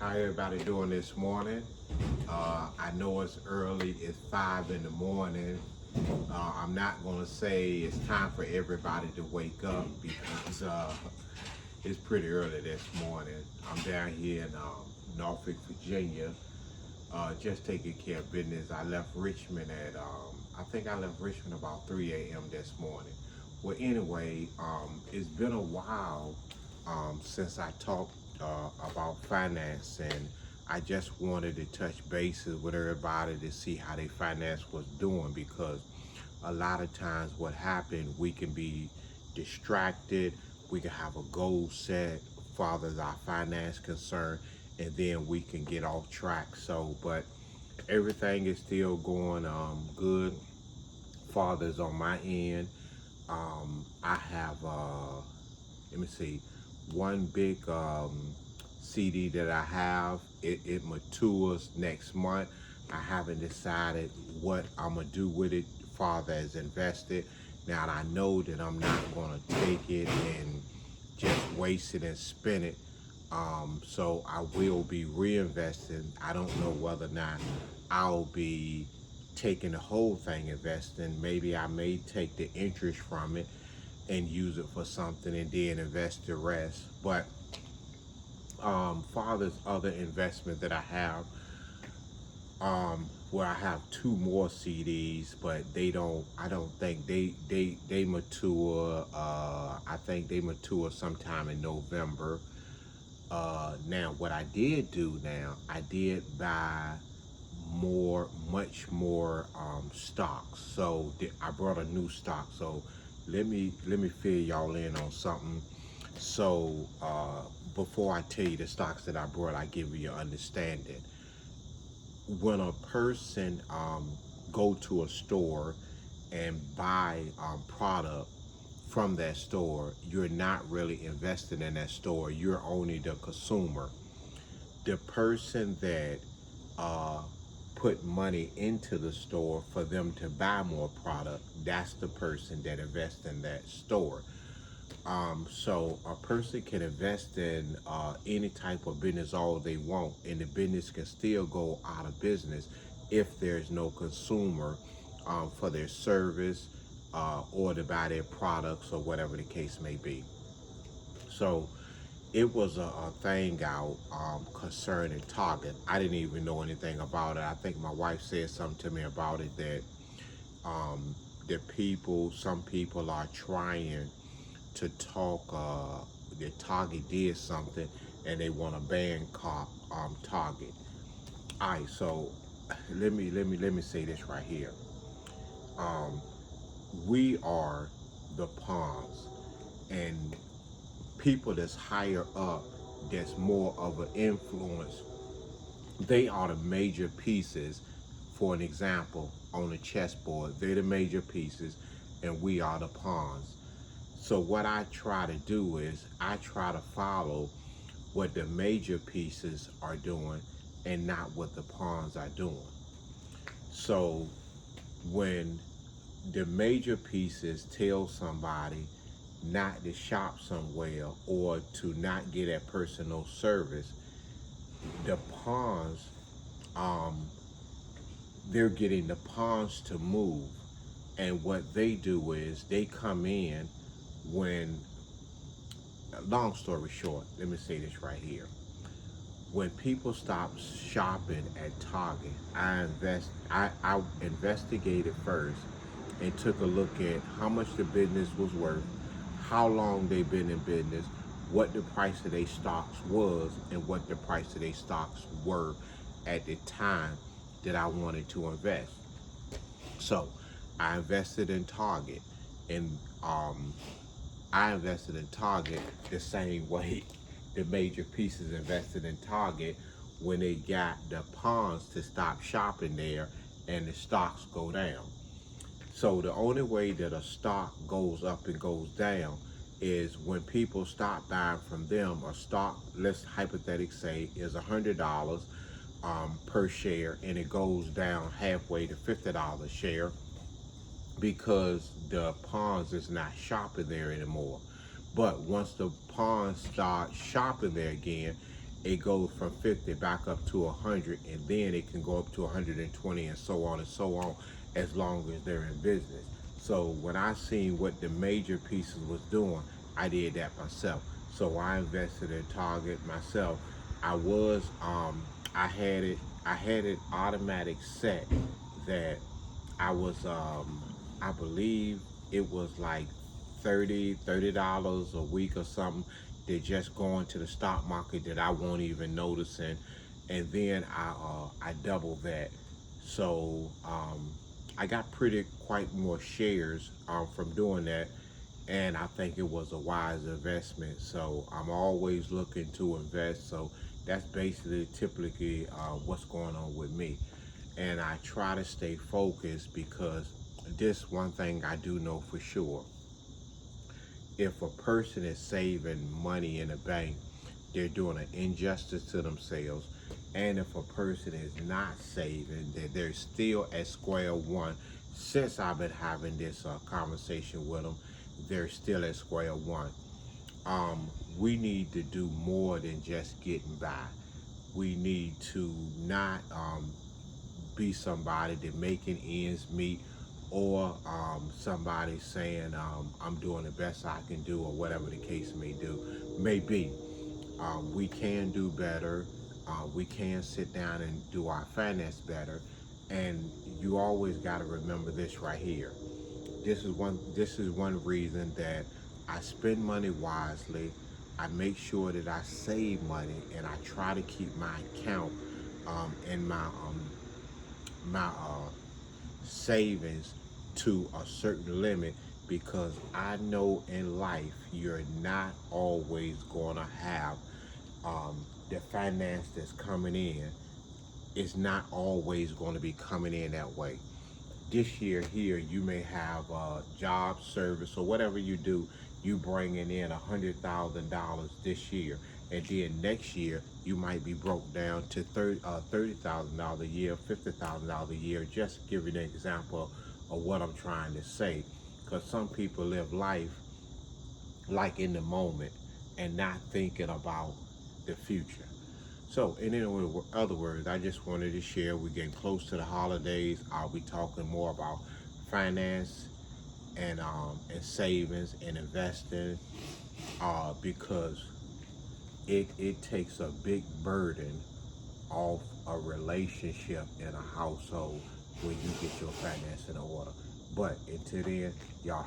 How everybody doing this morning? I know it's early, it's 5 in the morning. I'm not gonna say it's time for everybody to wake up because it's pretty early this morning. I'm down here in Norfolk, Virginia, just taking care of business. I left Richmond at, I think I left Richmond about 3 a.m. this morning. Well, anyway, it's been a while since I talked about finance, and I just wanted to touch bases with everybody to see how their finance was doing, because a lot of times what happened, we can be distracted, we can have a goal set far as our finance concern, and then we can get off track. So, but everything is still going good. Fathers on my end. I have let me see, one big CD that I have. It matures next month. I haven't decided what I'm gonna do with it. Father has invested. Now I know that I'm not gonna take it and just waste it and spend it. So I will be reinvesting. I don't know whether or not I'll be taking the whole thing investing. Maybe I may take the interest from it and use it for something and then invest the rest. But father's other investment that I have, where I have two more CDs, but I don't think they mature. I think they mature sometime in November. Now what I did do now, I did buy much more stocks. So I brought a new stock. So let me fill y'all in on something. So before I tell you the stocks that I brought, I give you an understanding. When a person go to a store and buy product from that store, you're not really investing in that store. You're only the consumer. The person that uh, put money into the store for them to buy more product, that's the person that invests in that store. So a person can invest in any type of business all they want, and the business can still go out of business if there's no consumer for their service or to buy their products or whatever the case may be. So it was a thing out concerning Target. I didn't even know anything about it. I think my wife said something to me about it, that um, some people are trying to talk that Target did something and they want to ban Target. All right, so let me say this right here. Um, we are the pawns, and people that's higher up, that's more of an influence, they are the major pieces. For an example, on the chessboard, they're the major pieces, and we are the pawns. So what I try to do is I try to follow what the major pieces are doing and not what the pawns are doing. So when the major pieces tell somebody not to shop somewhere or to not get that personal service, the pawns, um, they're getting the pawns to move. And what they do is they come in when, long story short, let me say this right here. When people stop shopping at Target, I investigated first and took a look at how much the business was worth, how long they've been in business, what the price of their stocks was, and what the price of their stocks were at the time that I wanted to invest. So I invested in Target, and I invested in Target the same way the major pieces invested in Target when they got the pawns to stop shopping there and the stocks go down. So the only way that a stock goes up and goes down is when people stop buying from them. A stock, let's hypothetically say, is $100 per share, and it goes down halfway to $50 a share because the pawns is not shopping there anymore. But once the pawns start shopping there again, it goes from 50 back up to 100, and then it can go up to 120, and so on and so on, as long as they're in business. So when I seen what the major pieces was doing, I did that myself. So I invested in Target myself. I was I had it automatic set that I was I believe it was like $30 a week or something. They just go into the stock market that I won't even notice, and then I double that. So I got pretty quite more shares from doing that, and I think it was a wise investment. So I'm always looking to invest. So that's basically typically what's going on with me, and I try to stay focused because this one thing I do know for sure: if a person is saving money in a bank, they're doing an injustice to themselves. And if a person is not saving, that they're still at square one. Since I've been having this conversation with them, they're still at square one. We need to do more than just getting by. We need to not be somebody that making ends meet, or somebody saying I'm doing the best I can do, or whatever the case may be. We can do better. We can sit down and do our finance better. And you always got to remember this right here. This is one reason that I spend money wisely. I make sure that I save money, and I try to keep my account and my savings to a certain limit, because I know in life you're not always going to have the finance that's coming in. It's not always going to be coming in that way. This year here, you may have a job, service, or whatever you do, you bringing in $100,000 this year, and then next year you might be broke down to $30,000 a year, $50,000 a year. Just give you an example of what I'm trying to say, because some people live life like in the moment and not thinking about the future. So, in other words, I just wanted to share. We're getting close to the holidays. I'll be talking more about finance and savings and investing, because it takes a big burden off a relationship in a household when you get your finance in order. But until then, y'all